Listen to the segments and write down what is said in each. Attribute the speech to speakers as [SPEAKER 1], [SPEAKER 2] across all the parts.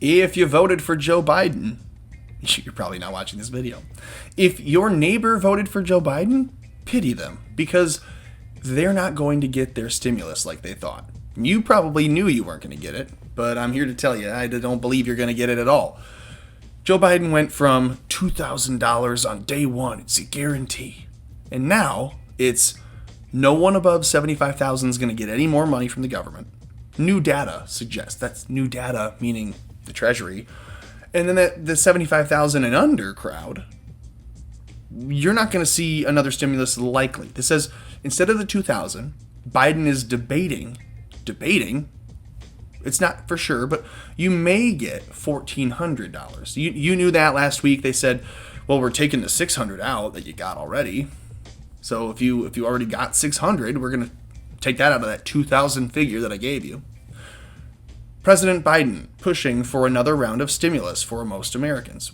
[SPEAKER 1] If you voted for Joe Biden, you're probably not watching this video. If your neighbor voted for Joe Biden, pity them, because they're not going to get their stimulus like they thought. You probably knew you weren't going to get it, but I'm here to tell you, I don't believe you're going to get it at all. Joe Biden went from $2,000 on day one, it's a guarantee. And now it's no one above $75,000 is going to get any more money from the government. New data suggests, that's new data meaning the Treasury. And then the 75,000 and under crowd, you're not going to see another stimulus likely. This says instead of the 2,000, Biden is debating, it's not for sure, but you may get $1,400. You knew that last week. They said, well, we're taking the 600 out that you got already. So if you already got 600, we're going to take that out of that 2,000 figure that I gave you. President Biden pushing for another round of stimulus for most Americans.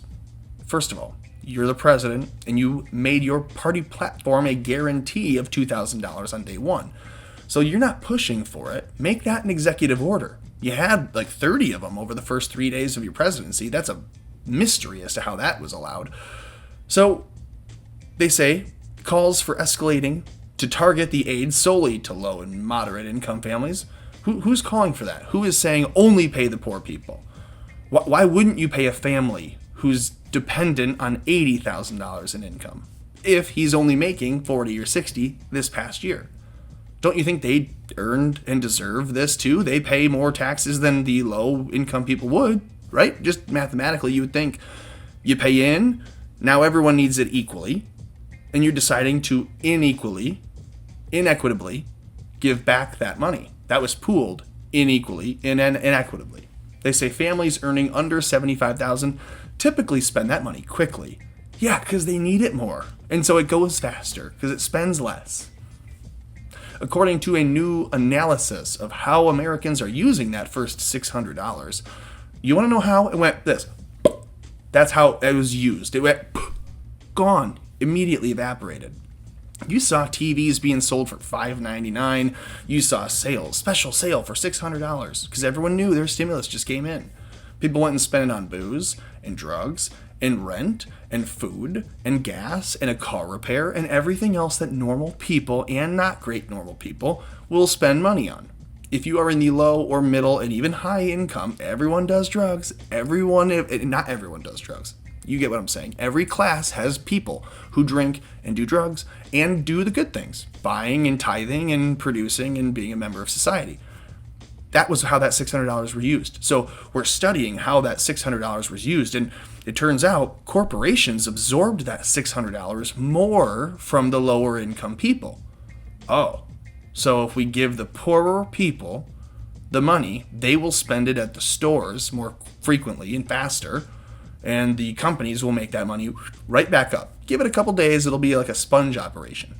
[SPEAKER 1] First of all, you're the president and you made your party platform a guarantee of $2,000 on day one. So you're not pushing for it. Make that an executive order. You had like 30 of them over the first 3 days of your presidency. That's a mystery as to how that was allowed. So they say calls for escalating to target the aid solely to low and moderate income families. Who's calling for that? Who is saying only pay the poor people? Why wouldn't you pay a family who's dependent on $80,000 in income if he's only making 40 or 60 this past year? Don't you think they earned and deserve this too? They pay more taxes than the low income people would, right? Just mathematically, you would think you pay in, now everyone needs it equally, and you're deciding to inequitably give back that money. That was pooled unequally and inequitably. They say families earning under $75,000 typically spend that money quickly. Yeah, because they need it more. And so it goes faster because it spends less. According to a new analysis of how Americans are using that first $600, you want to know how? It went this. That's how it was used. It went gone, immediately evaporated. You saw TVs being sold for $5.99. You saw sales, special sale for $600 because everyone knew their stimulus just came in. People went and spent it on booze and drugs and rent and food and gas and a car repair and everything else that normal people and not great normal people will spend money on. If you are in the low or middle and even high income, everyone does drugs. Not everyone does drugs. You get what I'm saying. Every class has people who drink and do drugs and do the good things, buying and tithing and producing and being a member of society. That was how that $600 were used. So we're studying how that $600 was used, and it turns out corporations absorbed that $600 more from the lower income people. Oh, so if we give the poorer people the money, they will spend it at the stores more frequently and faster, and the companies will make that money right back up. Give it a couple days, it'll be like a sponge operation.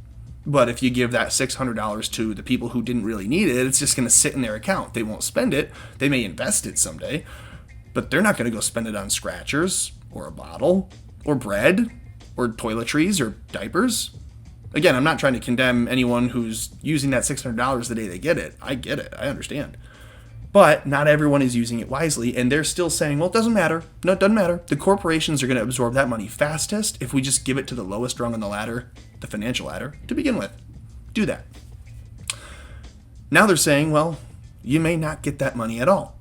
[SPEAKER 1] But if you give that $600 to the people who didn't really need it, it's just going to sit in their account. They won't spend it. They may invest it someday, but they're not going to go spend it on scratchers or a bottle or bread or toiletries or diapers. Again, I'm not trying to condemn anyone who's using that $600 the day they get it. I get it. I understand. But not everyone is using it wisely, and they're still saying, well, it doesn't matter. No, it doesn't matter. The corporations are going to absorb that money fastest if we just give it to the lowest rung on the ladder, the financial ladder, to begin with. Do that. Now they're saying, well, you may not get that money at all.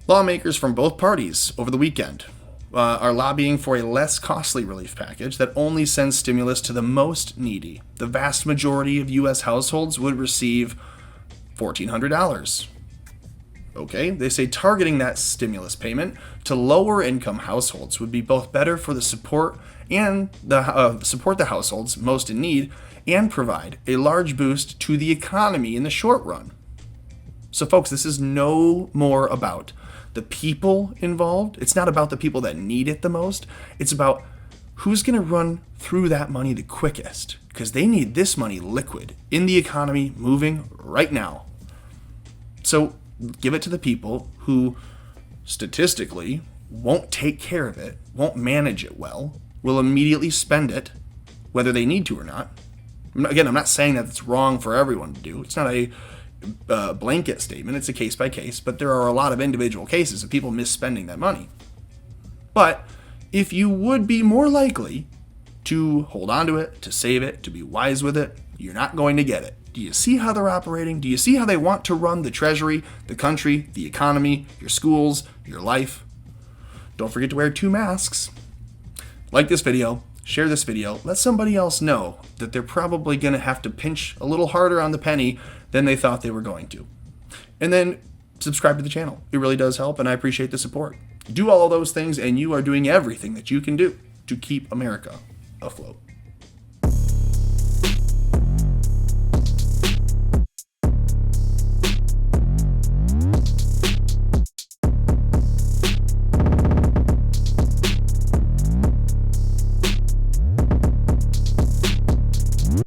[SPEAKER 1] Lawmakers from both parties over the weekend are lobbying for a less costly relief package that only sends stimulus to the most needy. The vast majority of U.S. households would receive $1,400. Okay, they say targeting that stimulus payment to lower income households would be both better for the support the households most in need and provide a large boost to the economy in the short run. So folks, this is no more about the people involved. It's not about the people that need it the most. It's about who's going to run through that money the quickest, because they need this money liquid in the economy moving right now. So give it to the people who statistically won't take care of it, won't manage it well, will immediately spend it, whether they need to or not. Again, I'm not saying that it's wrong for everyone to do. It's not a blanket statement. It's a case by case, but there are a lot of individual cases of people misspending that money. But if you would be more likely to hold on to it, to save it, to be wise with it, you're not going to get it. Do you see how they're operating? Do you see how they want to run the treasury, the country, the economy, your schools, your life? Don't forget to wear 2 masks. Like this video, share this video, let somebody else know that they're probably going to have to pinch a little harder on the penny than they thought they were going to. And then subscribe to the channel. It really does help, and I appreciate the support. Do all of those things, and you are doing everything that you can do to keep America afloat.